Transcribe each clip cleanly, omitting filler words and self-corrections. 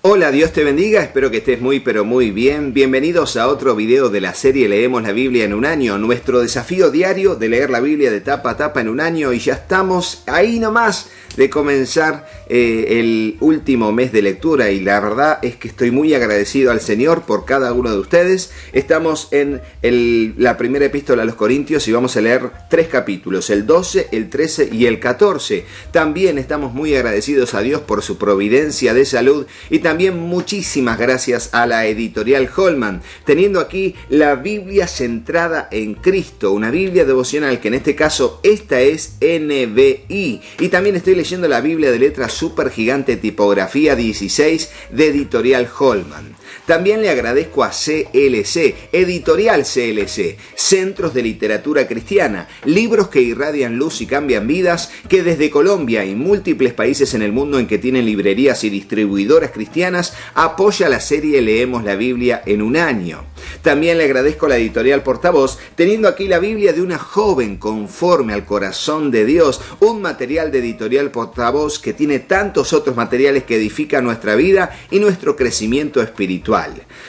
Hola, Dios te bendiga, espero que estés muy pero muy bien. Bienvenidos a otro video de la serie Leemos la Biblia en un año, nuestro desafío diario de leer la Biblia de tapa a tapa en un año, y ya estamos ahí nomás de comenzar el último mes de lectura, y la verdad es que estoy muy agradecido al Señor por cada uno de ustedes. Estamos en la primera epístola a los Corintios y vamos a leer 3 capítulos, el 12, el 13 y el 14. También estamos muy agradecidos a Dios por su providencia de salud, y también muchísimas gracias a la editorial Holman, teniendo aquí la Biblia centrada en Cristo, una Biblia devocional que en este caso esta es NBI, y también estoy leyendo la Biblia de letra super gigante tipografía 16 de editorial Holman. También le agradezco a CLC, editorial CLC, Centros de Literatura Cristiana, libros que irradian luz y cambian vidas, que desde Colombia y múltiples países en el mundo en que tienen librerías y distribuidoras cristianas, apoya la serie Leemos la Biblia en un año. También le agradezco a la editorial Portavoz, teniendo aquí la Biblia de una joven conforme al corazón de Dios, un material de editorial Portavoz que tiene tantos otros materiales que edifican nuestra vida y nuestro crecimiento espiritual.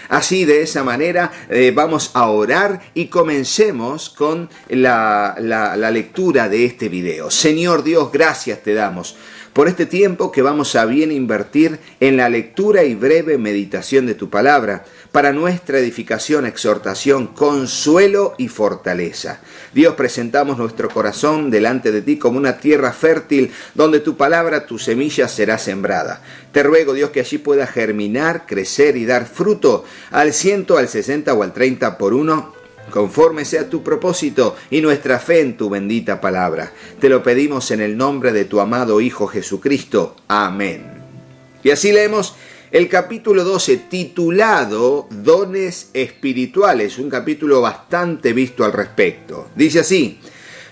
Así, de esa manera, vamos a orar y comencemos con la lectura de este video. Señor Dios, gracias te damos por este tiempo que vamos a bien invertir en la lectura y breve meditación de tu palabra, para nuestra edificación, exhortación, consuelo y fortaleza. Dios, presentamos nuestro corazón delante de ti como una tierra fértil donde tu palabra, tu semilla será sembrada. Te ruego, Dios, que allí pueda germinar, crecer y dar fruto al 100, al 60 o al 30 por uno, conforme sea tu propósito y nuestra fe en tu bendita palabra. Te lo pedimos en el nombre de tu amado Hijo Jesucristo. Amén. Y así leemos el capítulo 12, titulado Dones Espirituales, un capítulo bastante visto al respecto. Dice así: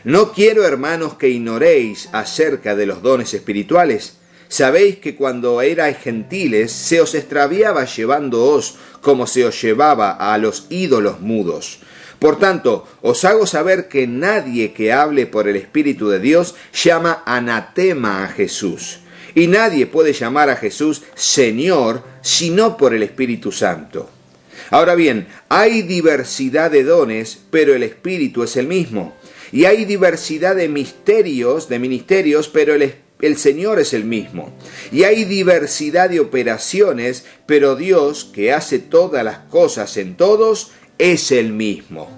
No quiero, hermanos, que ignoréis acerca de los dones espirituales. Sabéis que cuando erais gentiles se os extraviaba llevándoos como se os llevaba a los ídolos mudos. Por tanto, os hago saber que nadie que hable por el Espíritu de Dios llama anatema a Jesús. Y nadie puede llamar a Jesús Señor sino por el Espíritu Santo. Ahora bien, hay diversidad de dones, pero el Espíritu es el mismo. Y hay diversidad de ministerios, pero el Señor es el mismo. Y hay diversidad de operaciones, pero Dios, que hace todas las cosas en todos, es el mismo.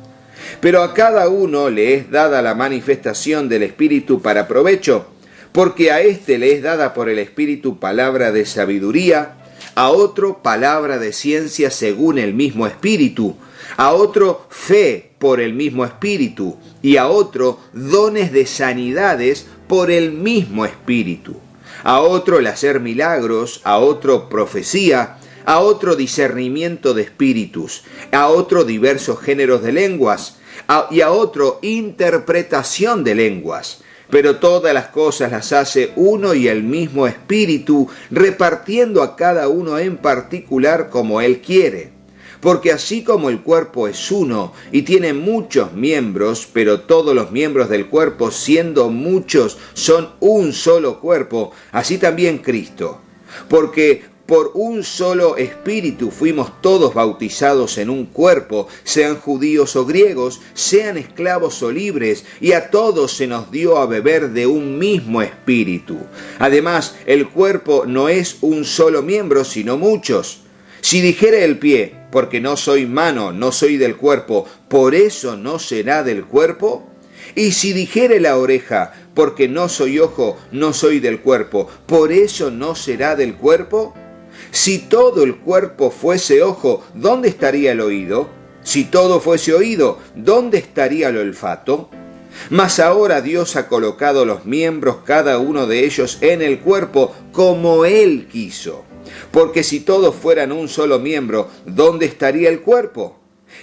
Pero a cada uno le es dada la manifestación del Espíritu para provecho, porque a éste le es dada por el Espíritu palabra de sabiduría, a otro palabra de ciencia según el mismo Espíritu, a otro fe por el mismo Espíritu, y a otro dones de sanidades por el mismo Espíritu, a otro el hacer milagros, a otro profecía, a otro discernimiento de espíritus, a otro diversos géneros de lenguas, y a otro interpretación de lenguas. Pero todas las cosas las hace uno y el mismo Espíritu, repartiendo a cada uno en particular como Él quiere. Porque así como el cuerpo es uno y tiene muchos miembros, pero todos los miembros del cuerpo, siendo muchos, son un solo cuerpo, así también Cristo. Porque por un solo Espíritu fuimos todos bautizados en un cuerpo, sean judíos o griegos, sean esclavos o libres, y a todos se nos dio a beber de un mismo Espíritu. Además, el cuerpo no es un solo miembro, sino muchos. Si dijere el pie, porque no soy mano, no soy del cuerpo, ¿por eso no será del cuerpo? Y si dijere la oreja, porque no soy ojo, no soy del cuerpo, ¿por eso no será del cuerpo? Si todo el cuerpo fuese ojo, ¿dónde estaría el oído? Si todo fuese oído, ¿dónde estaría el olfato? Mas ahora Dios ha colocado los miembros, cada uno de ellos, en el cuerpo, como Él quiso. Porque si todos fueran un solo miembro, ¿dónde estaría el cuerpo?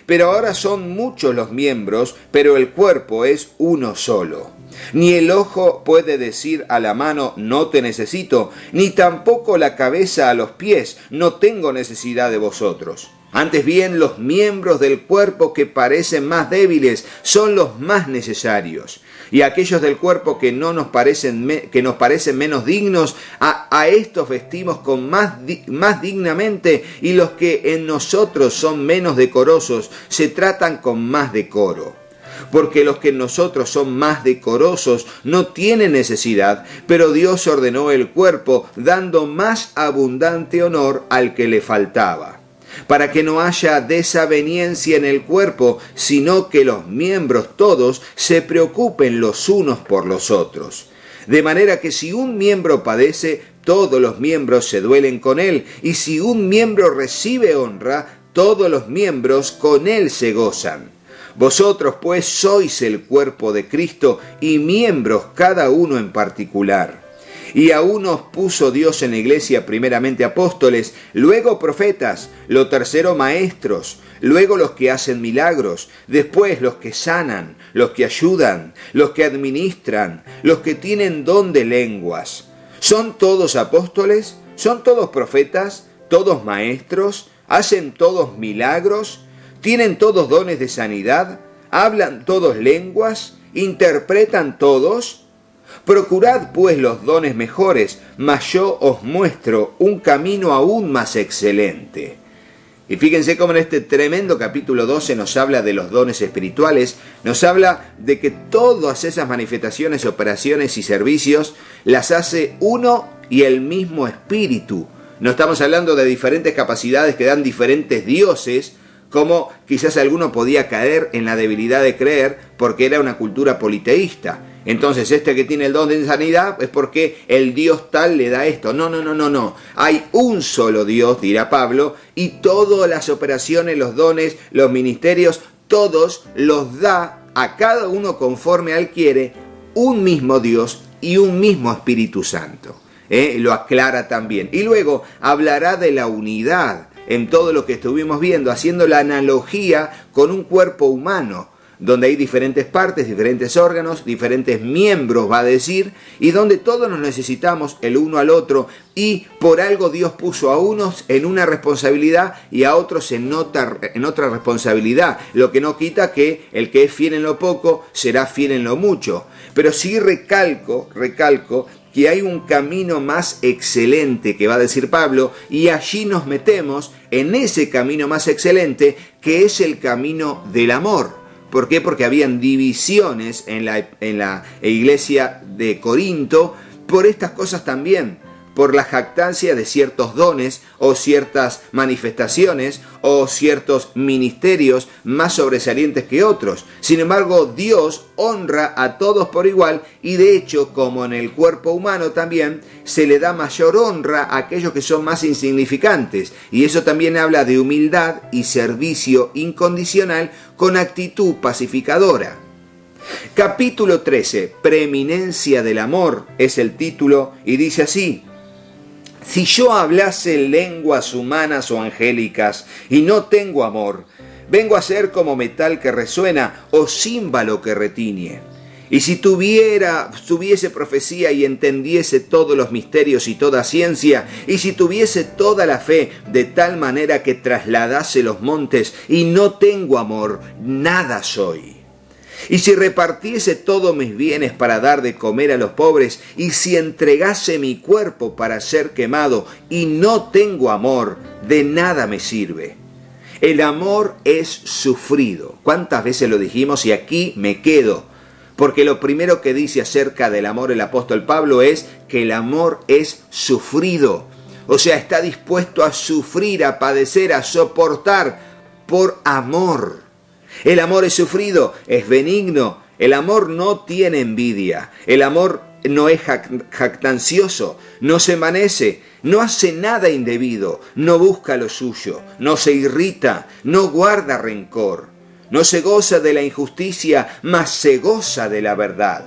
Pero ahora son muchos los miembros, pero el cuerpo es uno solo. Ni el ojo puede decir a la mano, no te necesito, ni tampoco la cabeza a los pies, no tengo necesidad de vosotros. Antes bien, los miembros del cuerpo que parecen más débiles son los más necesarios. Y aquellos del cuerpo que nos parecen menos dignos, a estos vestimos con más dignamente, y los que en nosotros son menos decorosos se tratan con más decoro. Porque los que en nosotros son más decorosos no tienen necesidad, pero Dios ordenó el cuerpo, dando más abundante honor al que le faltaba, para que no haya desaveniencia en el cuerpo, sino que los miembros todos se preocupen los unos por los otros. De manera que si un miembro padece, todos los miembros se duelen con él, y si un miembro recibe honra, todos los miembros con él se gozan. Vosotros pues sois el cuerpo de Cristo y miembros cada uno en particular. Y a unos puso Dios en la iglesia primeramente apóstoles, luego profetas, lo tercero maestros, luego los que hacen milagros, después los que sanan, los que ayudan, los que administran, los que tienen don de lenguas. ¿Son todos apóstoles? ¿Son todos profetas? ¿Todos maestros? ¿Hacen todos milagros? ¿Tienen todos dones de sanidad? ¿Hablan todos lenguas? ¿Interpretan todos? Procurad pues los dones mejores, mas yo os muestro un camino aún más excelente. Y fíjense cómo en este tremendo capítulo 12 nos habla de los dones espirituales, nos habla de que todas esas manifestaciones, operaciones y servicios las hace uno y el mismo Espíritu. No estamos hablando de diferentes capacidades que dan diferentes dioses, como quizás alguno podía caer en la debilidad de creer porque era una cultura politeísta. Entonces este que tiene el don de sanidad es porque el Dios tal le da esto. No. Hay un solo Dios, dirá Pablo, y todas las operaciones, los dones, los ministerios, todos los da a cada uno conforme Él quiere, un mismo Dios y un mismo Espíritu Santo. Lo aclara también. Y luego hablará de la unidad en todo lo que estuvimos viendo, haciendo la analogía con un cuerpo humano, donde hay diferentes partes, diferentes órganos, diferentes miembros, va a decir, y donde todos nos necesitamos el uno al otro, y por algo Dios puso a unos en una responsabilidad y a otros en otra responsabilidad, lo que no quita que el que es fiel en lo poco será fiel en lo mucho. Pero sí recalco que hay un camino más excelente que va a decir Pablo, y allí nos metemos en ese camino más excelente, que es el camino del amor. ¿Por qué? Porque habían divisiones en la iglesia de Corinto por estas cosas también, por la jactancia de ciertos dones o ciertas manifestaciones o ciertos ministerios más sobresalientes que otros. Sin embargo, Dios honra a todos por igual, y de hecho, como en el cuerpo humano también, se le da mayor honra a aquellos que son más insignificantes. Y eso también habla de humildad y servicio incondicional con actitud pacificadora. Capítulo 13, Preeminencia del amor, es el título, y dice así: si yo hablase lenguas humanas o angélicas y no tengo amor, vengo a ser como metal que resuena o címbalo que retiñe. Y si tuviese profecía y entendiese todos los misterios y toda ciencia, y si tuviese toda la fe de tal manera que trasladase los montes y no tengo amor, nada soy. Y si repartiese todos mis bienes para dar de comer a los pobres, y si entregase mi cuerpo para ser quemado, y no tengo amor, de nada me sirve. El amor es sufrido. ¿Cuántas veces lo dijimos? Y aquí me quedo. Porque lo primero que dice acerca del amor el apóstol Pablo es que el amor es sufrido. O sea, está dispuesto a sufrir, a padecer, a soportar por amor. El amor es sufrido, es benigno. El amor no tiene envidia. El amor no es jactancioso, no se envanece, no hace nada indebido, no busca lo suyo, no se irrita, no guarda rencor, no se goza de la injusticia, mas se goza de la verdad.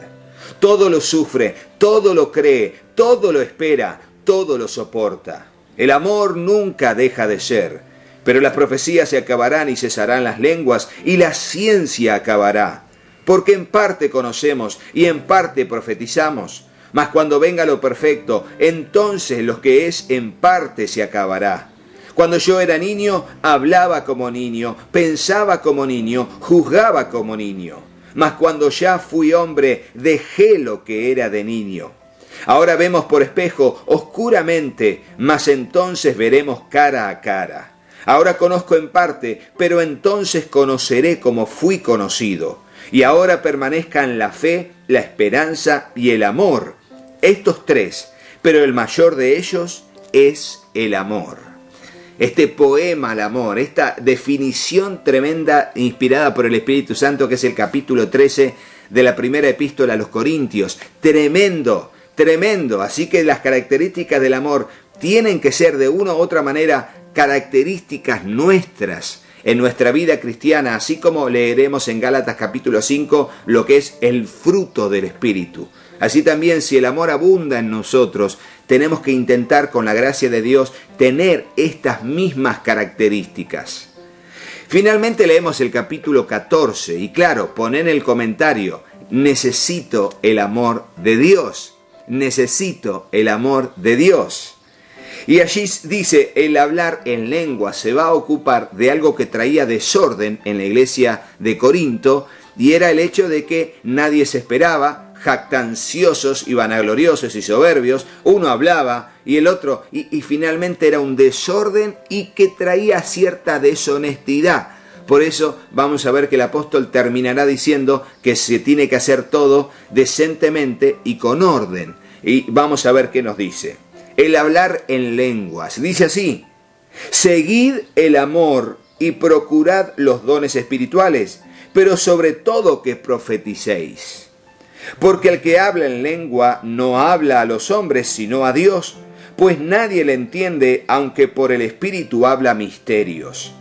Todo lo sufre, todo lo cree, todo lo espera, todo lo soporta. El amor nunca deja de ser. Pero las profecías se acabarán y cesarán las lenguas, y la ciencia acabará. Porque en parte conocemos y en parte profetizamos. Mas cuando venga lo perfecto, entonces lo que es en parte se acabará. Cuando yo era niño, hablaba como niño, pensaba como niño, juzgaba como niño. Mas cuando ya fui hombre, dejé lo que era de niño. Ahora vemos por espejo oscuramente, mas entonces veremos cara a cara. Ahora conozco en parte, pero entonces conoceré como fui conocido. Y ahora permanezcan la fe, la esperanza y el amor. Estos tres, pero el mayor de ellos es el amor. Este poema al amor, esta definición tremenda inspirada por el Espíritu Santo, que es el capítulo 13 de la primera epístola a los Corintios. Tremendo, tremendo. Así que las características del amor tienen que ser de una u otra manera características nuestras en nuestra vida cristiana, así como leeremos en Gálatas capítulo 5 lo que es el fruto del Espíritu. Así también, si el amor abunda en nosotros, tenemos que intentar con la gracia de Dios tener estas mismas características. Finalmente leemos el capítulo 14 y claro, pon en el comentario, necesito el amor de Dios, necesito el amor de Dios. Y allí dice, el hablar en lengua se va a ocupar de algo que traía desorden en la iglesia de Corinto, y era el hecho de que nadie se esperaba, jactanciosos y vanagloriosos y soberbios, uno hablaba y el otro, y finalmente era un desorden y que traía cierta deshonestidad. Por eso vamos a ver que el apóstol terminará diciendo que se tiene que hacer todo decentemente y con orden. Y vamos a ver qué nos dice. El hablar en lenguas. Dice así: seguid el amor y procurad los dones espirituales, pero sobre todo que profeticéis. Porque el que habla en lengua no habla a los hombres, sino a Dios, pues nadie le entiende, aunque por el Espíritu habla misterios.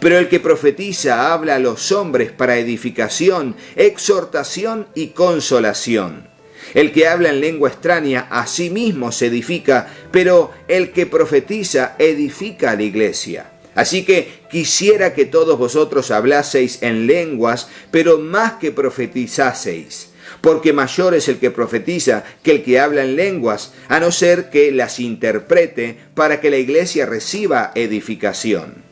Pero el que profetiza habla a los hombres para edificación, exhortación y consolación. El que habla en lengua extraña a sí mismo se edifica, pero el que profetiza edifica a la iglesia. Así que quisiera que todos vosotros hablaseis en lenguas, pero más que profetizaseis, porque mayor es el que profetiza que el que habla en lenguas, a no ser que las interprete para que la iglesia reciba edificación.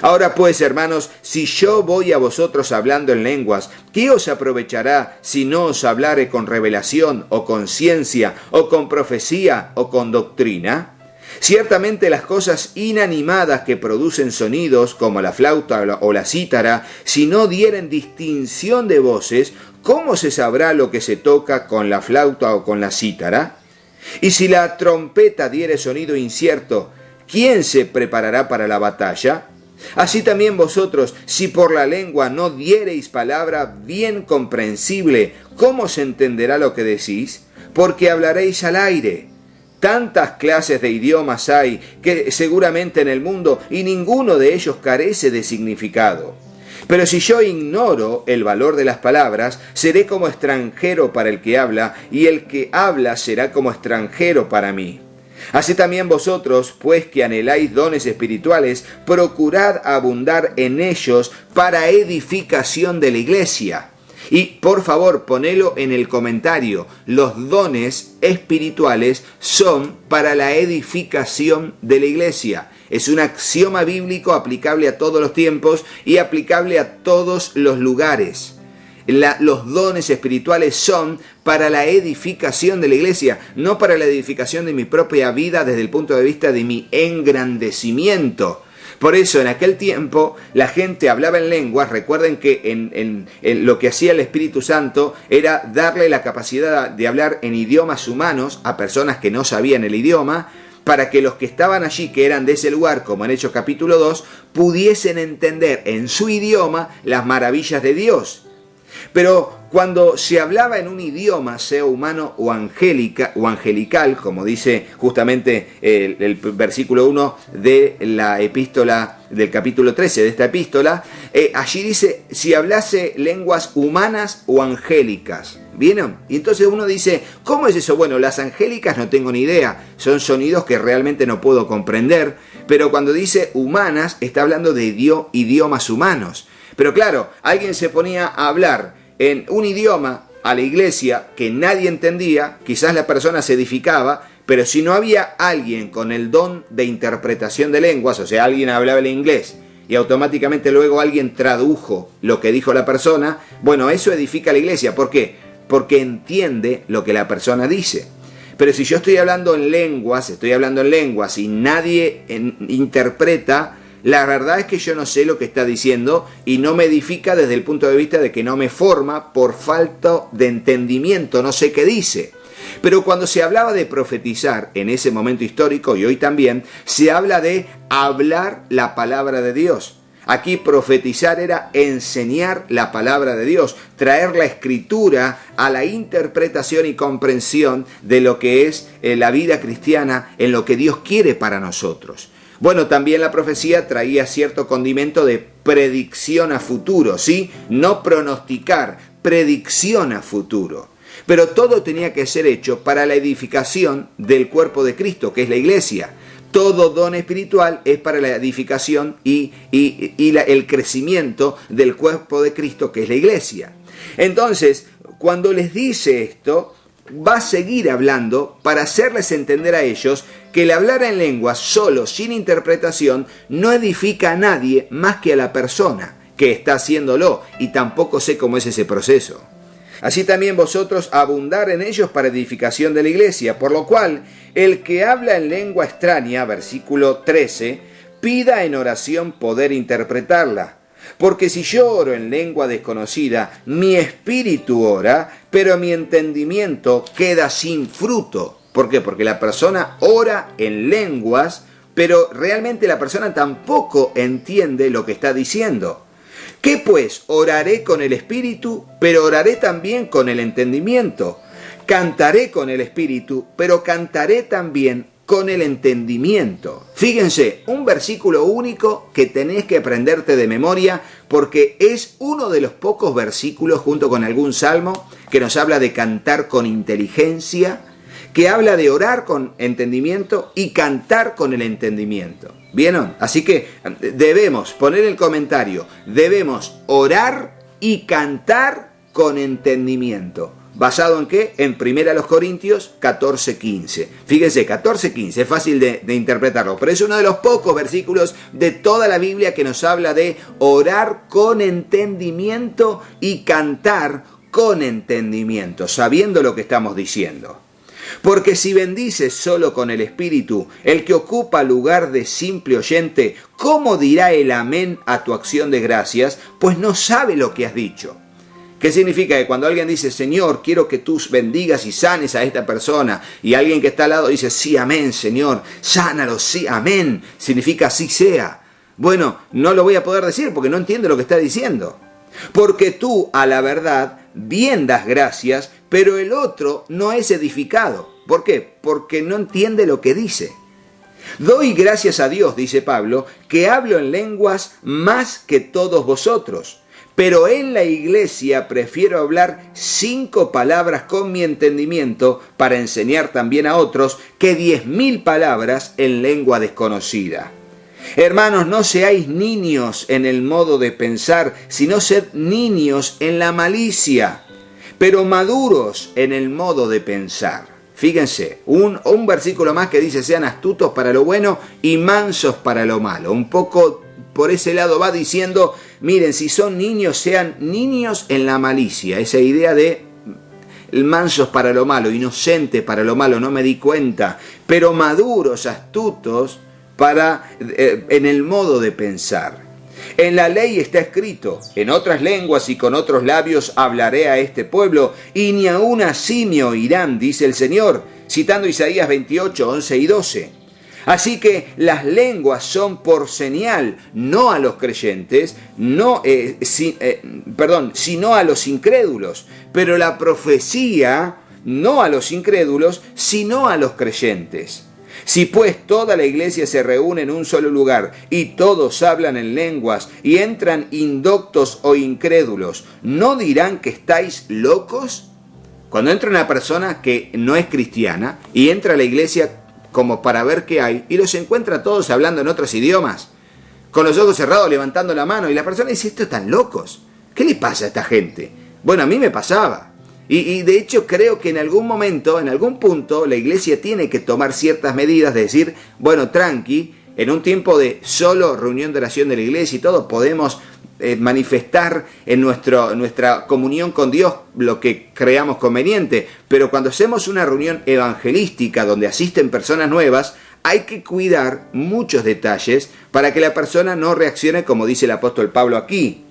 Ahora pues, hermanos, si yo voy a vosotros hablando en lenguas, ¿qué os aprovechará si no os hablare con revelación o con ciencia o con profecía o con doctrina? Ciertamente las cosas inanimadas que producen sonidos, como la flauta o la cítara, si no dieren distinción de voces, ¿cómo se sabrá lo que se toca con la flauta o con la cítara? Y si la trompeta diere sonido incierto, ¿quién se preparará para la batalla? Así también vosotros, si por la lengua no diereis palabra bien comprensible, ¿cómo se entenderá lo que decís? Porque hablaréis al aire. Tantas clases de idiomas hay que seguramente en el mundo, y ninguno de ellos carece de significado. Pero si yo ignoro el valor de las palabras, seré como extranjero para el que habla, y el que habla será como extranjero para mí. Así también vosotros, pues que anheláis dones espirituales, procurad abundar en ellos para edificación de la iglesia. Y por favor, ponelo en el comentario, los dones espirituales son para la edificación de la iglesia. Es un axioma bíblico aplicable a todos los tiempos y aplicable a todos los lugares. Los dones espirituales son para la edificación de la iglesia, no para la edificación de mi propia vida desde el punto de vista de mi engrandecimiento. Por eso en aquel tiempo la gente hablaba en lenguas. Recuerden que en lo que hacía el Espíritu Santo era darle la capacidad de hablar en idiomas humanos a personas que no sabían el idioma, para que los que estaban allí, que eran de ese lugar, como en Hechos capítulo 2, pudiesen entender en su idioma las maravillas de Dios. Pero cuando se hablaba en un idioma, sea humano o angelical, como dice justamente el versículo 1 de la epístola del capítulo 13 de esta epístola, allí dice, si hablase lenguas humanas o angélicas. ¿Vieron? Y entonces uno dice, ¿cómo es eso? Bueno, las angélicas no tengo ni idea, son sonidos que realmente no puedo comprender, pero cuando dice humanas, está hablando de idiomas humanos. Pero claro, alguien se ponía a hablar en un idioma a la iglesia que nadie entendía, quizás la persona se edificaba, Pero si no había alguien con el don de interpretación de lenguas, o sea, alguien hablaba el inglés y automáticamente luego alguien tradujo lo que dijo la persona, bueno, eso edifica la iglesia. ¿Por qué? Porque entiende lo que la persona dice. Pero si yo estoy hablando en lenguas y nadie interpreta, la verdad es que yo no sé lo que está diciendo y no me edifica desde el punto de vista de que no me forma por falta de entendimiento, no sé qué dice. Pero cuando se hablaba de profetizar en ese momento histórico y hoy también, se habla de hablar la palabra de Dios. Aquí profetizar era enseñar la palabra de Dios, traer la escritura a la interpretación y comprensión de lo que es la vida cristiana, en lo que Dios quiere para nosotros. Bueno, también la profecía traía cierto condimento de predicción a futuro, ¿sí? No pronosticar, predicción a futuro. Pero todo tenía que ser hecho para la edificación del cuerpo de Cristo, que es la iglesia. Todo don espiritual es para la edificación y el crecimiento del cuerpo de Cristo, que es la iglesia. Entonces, cuando les dice esto, va a seguir hablando para hacerles entender a ellos que el hablar en lenguas solo, sin interpretación, no edifica a nadie más que a la persona que está haciéndolo, y tampoco sé cómo es ese proceso. Así también vosotros abundar en ellos para edificación de la iglesia, por lo cual el que habla en lengua extraña, versículo 13, pida en oración poder interpretarla. Porque si yo oro en lengua desconocida, mi espíritu ora, pero mi entendimiento queda sin fruto. ¿Por qué? Porque la persona ora en lenguas, pero realmente la persona tampoco entiende lo que está diciendo. ¿Qué pues? Oraré con el espíritu, pero oraré también con el entendimiento. Cantaré con el espíritu, pero cantaré también con el entendimiento. Fíjense, un versículo único que tenés que aprenderte de memoria, porque es uno de los pocos versículos, junto con algún salmo, que nos habla de cantar con inteligencia, que habla de orar con entendimiento y cantar con el entendimiento. ¿Vieron? Así que debemos poner el comentario, debemos orar y cantar con entendimiento. ¿Basado en qué? En 1 Corintios 14:15. Fíjense, 14:15, es fácil de interpretarlo, pero es uno de los pocos versículos de toda la Biblia que nos habla de orar con entendimiento y cantar con entendimiento, sabiendo lo que estamos diciendo. Porque si bendices solo con el Espíritu, el que ocupa lugar de simple oyente, ¿cómo dirá el amén a tu acción de gracias? Pues no sabe lo que has dicho. ¿Qué significa? Que cuando alguien dice, Señor, quiero que tú bendigas y sanes a esta persona, y alguien que está al lado dice, sí, amén, Señor, sánalo, sí, amén, significa así sea. Bueno, no lo voy a poder decir porque no entiendo lo que está diciendo. Porque tú, a la verdad, bien das gracias, pero el otro no es edificado. ¿Por qué? Porque no entiende lo que dice. Doy gracias a Dios, dice Pablo, que hablo en lenguas más que todos vosotros. Pero en la iglesia prefiero hablar 5 palabras con mi entendimiento para enseñar también a otros que 10.000 palabras en lengua desconocida. Hermanos, no seáis niños en el modo de pensar, sino sed niños en la malicia, pero maduros en el modo de pensar. Fíjense, un versículo más que dice, sean astutos para lo bueno y mansos para lo malo. Un poco por ese lado va diciendo, miren, si son niños, sean niños en la malicia. Esa idea de mansos para lo malo, inocentes para lo malo, no me di cuenta, pero maduros, astutos, en el modo de pensar. En la ley está escrito, en otras lenguas y con otros labios hablaré a este pueblo, y ni aun así me oirán, dice el Señor, citando Isaías 28, 11 y 12. Así que las lenguas son por señal, no a los creyentes, sino a los incrédulos, pero la profecía no a los incrédulos, sino a los creyentes. Si pues toda la iglesia se reúne en un solo lugar y todos hablan en lenguas y entran indoctos o incrédulos, ¿no dirán que estáis locos? Cuando entra una persona que no es cristiana y entra a la iglesia como para ver qué hay y los encuentra todos hablando en otros idiomas, con los ojos cerrados, levantando la mano, y la persona dice, ¿estos están locos? ¿Qué le pasa a esta gente? Bueno, a mí me pasaba. Y de hecho creo que en algún momento, en algún punto, la iglesia tiene que tomar ciertas medidas de decir, bueno, tranqui, en un tiempo de solo reunión de oración de la iglesia y todo, podemos manifestar en nuestra comunión con Dios lo que creamos conveniente. Pero cuando hacemos una reunión evangelística donde asisten personas nuevas, hay que cuidar muchos detalles para que la persona no reaccione como dice el apóstol Pablo aquí.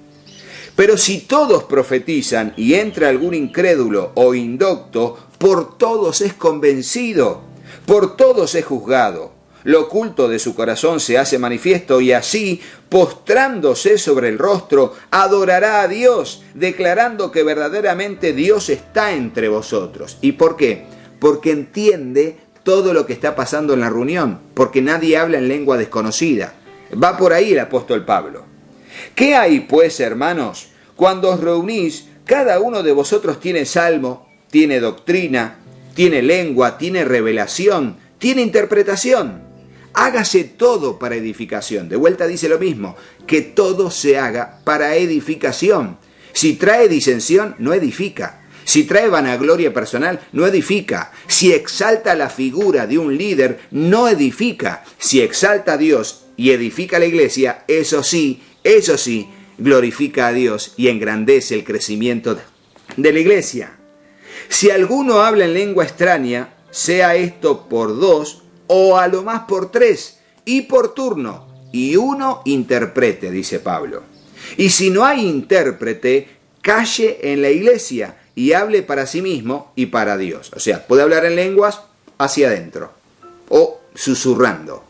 Pero si todos profetizan y entra algún incrédulo o indocto, por todos es convencido, por todos es juzgado. Lo oculto de su corazón se hace manifiesto y así, postrándose sobre el rostro, adorará a Dios, declarando que verdaderamente Dios está entre vosotros. ¿Y por qué? Porque entiende todo lo que está pasando en la reunión, porque nadie habla en lengua desconocida. Va por ahí el apóstol Pablo. ¿Qué hay pues, hermanos? Cuando os reunís, cada uno de vosotros tiene salmo, tiene doctrina, tiene lengua, tiene revelación, tiene interpretación. Hágase todo para edificación. De vuelta dice lo mismo, que todo se haga para edificación. Si trae disensión, no edifica. Si trae vanagloria personal, no edifica. Si exalta la figura de un líder, no edifica. Si exalta a Dios y edifica a la iglesia, eso sí, glorifica a Dios y engrandece el crecimiento de la iglesia. Si alguno habla en lengua extraña, sea esto por 2 o a lo más por 3, y por turno, y uno interprete, dice Pablo. Y si no hay intérprete, calle en la iglesia y hable para sí mismo y para Dios. O sea, puede hablar en lenguas hacia adentro o susurrando.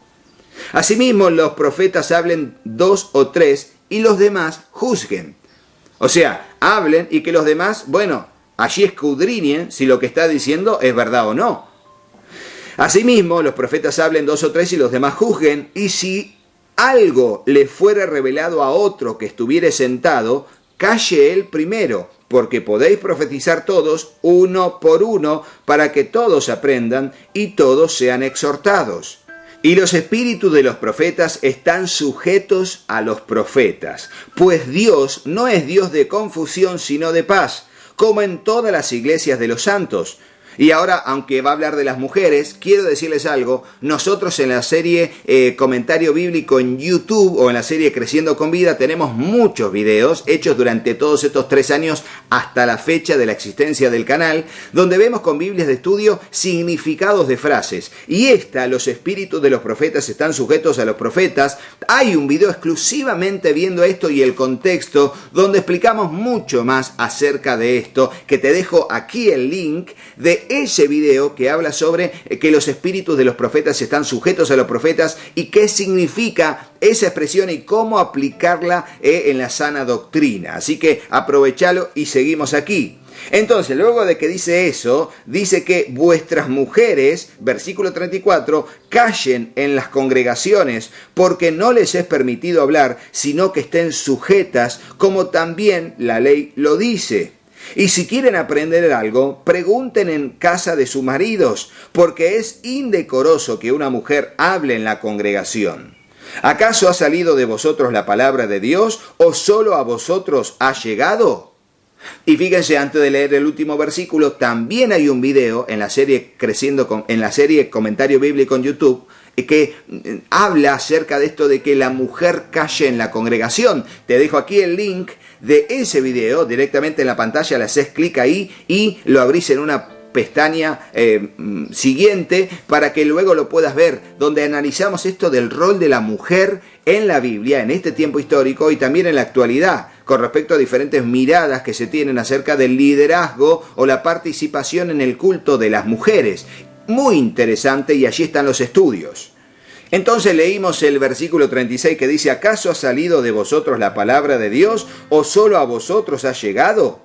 Asimismo, los profetas hablen 2 o 3 y los demás juzguen. O sea, hablen y que los demás, allí escudriñen si lo que está diciendo es verdad o no. Asimismo, los profetas hablen 2 o 3 y los demás juzguen, y si algo le fuera revelado a otro que estuviere sentado, calle él primero, porque podéis profetizar todos, uno por uno, para que todos aprendan y todos sean exhortados. Y los espíritus de los profetas están sujetos a los profetas, pues Dios no es Dios de confusión, sino de paz, como en todas las iglesias de los santos. Y ahora, aunque va a hablar de las mujeres, quiero decirles algo. Nosotros en la serie Comentario Bíblico en YouTube o en la serie Creciendo con Vida tenemos muchos videos hechos durante todos estos 3 años hasta la fecha de la existencia del canal, donde vemos con Biblias de estudio significados de frases. Y los espíritus de los profetas están sujetos a los profetas. Hay un video exclusivamente viendo esto y el contexto, donde explicamos mucho más acerca de esto, que te dejo aquí el link de ese video que habla sobre que los espíritus de los profetas están sujetos a los profetas y qué significa esa expresión y cómo aplicarla en la sana doctrina. Así que aprovechalo y seguimos aquí. Entonces, luego de que dice eso, dice que vuestras mujeres, versículo 34, callen en las congregaciones, porque no les es permitido hablar, sino que estén sujetas, como también la ley lo dice. Y si quieren aprender algo, pregunten en casa de sus maridos, porque es indecoroso que una mujer hable en la congregación. ¿Acaso ha salido de vosotros la palabra de Dios, o solo a vosotros ha llegado? Y fíjense, antes de leer el último versículo, también hay un video en la serie en la serie Comentario Bíblico en YouTube, que habla acerca de esto de que la mujer calle en la congregación. Te dejo aquí el link de ese video directamente en la pantalla, le haces clic ahí y lo abrís en una pestaña siguiente para que luego lo puedas ver, donde analizamos esto del rol de la mujer en la Biblia, en este tiempo histórico y también en la actualidad, con respecto a diferentes miradas que se tienen acerca del liderazgo o la participación en el culto de las mujeres. Muy interesante, y allí están los estudios. Entonces leímos el versículo 36 que dice: ¿acaso ha salido de vosotros la palabra de Dios, o solo a vosotros ha llegado?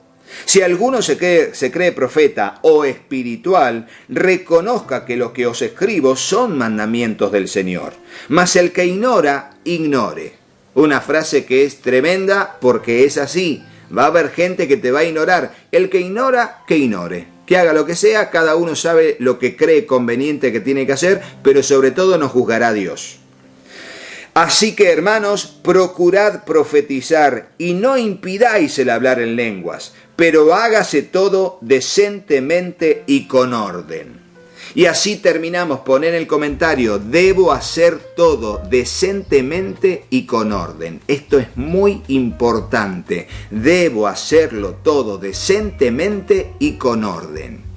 Si alguno se cree profeta o espiritual, reconozca que lo que os escribo son mandamientos del Señor. Mas el que ignora, ignore. Una frase que es tremenda porque es así. Va a haber gente que te va a ignorar. El que ignora, que ignore. Que haga lo que sea, cada uno sabe lo que cree conveniente que tiene que hacer, pero sobre todo nos juzgará Dios. Así que, hermanos, procurad profetizar y no impidáis el hablar en lenguas, pero hágase todo decentemente y con orden. Y así terminamos. Poner en el comentario: debo hacer todo decentemente y con orden. Esto es muy importante. Debo hacerlo todo decentemente y con orden.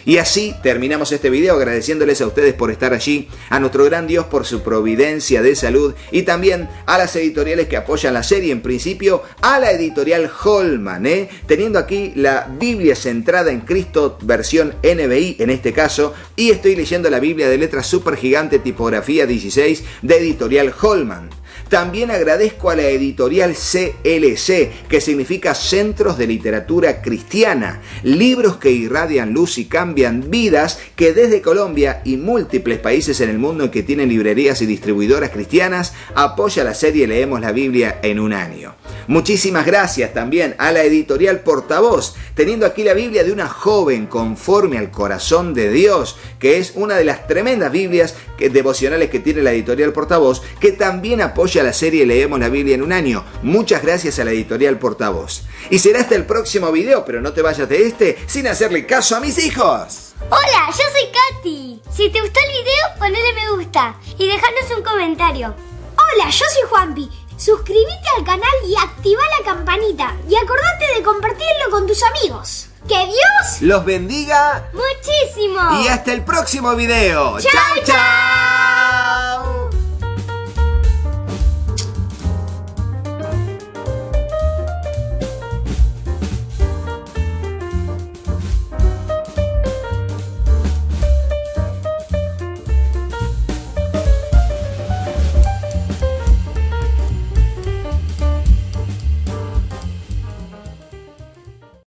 Y así terminamos este video agradeciéndoles a ustedes por estar allí, a nuestro gran Dios por su providencia de salud y también a las editoriales que apoyan la serie, en principio a la editorial Holman, teniendo aquí la Biblia centrada en Cristo, versión NBI en este caso, y estoy leyendo la Biblia de letras super gigante tipografía 16 de editorial Holman. También agradezco a la editorial CLC, que significa Centros de Literatura Cristiana, libros que irradian luz y cambian vidas, que desde Colombia y múltiples países en el mundo que tienen librerías y distribuidoras cristianas, apoya la serie Leemos la Biblia en un año. Muchísimas gracias también a la editorial Portavoz, teniendo aquí la Biblia de una joven conforme al corazón de Dios, que es una de las tremendas Biblias devocionales que tiene la editorial Portavoz, que también apoya la serie Leemos la Biblia en un año. Muchas gracias a la editorial Portavoz. Y será hasta el próximo video, pero no te vayas de este sin hacerle caso a mis hijos. Hola, yo soy Katy. Si te gustó el video, ponle me gusta y dejanos un comentario. Hola, yo soy Juanpi. Suscríbete al canal y activa la campanita. Y acordate de compartirlo con tus amigos. ¡Que Dios los bendiga muchísimo! Y hasta el próximo video. ¡Chao, chao!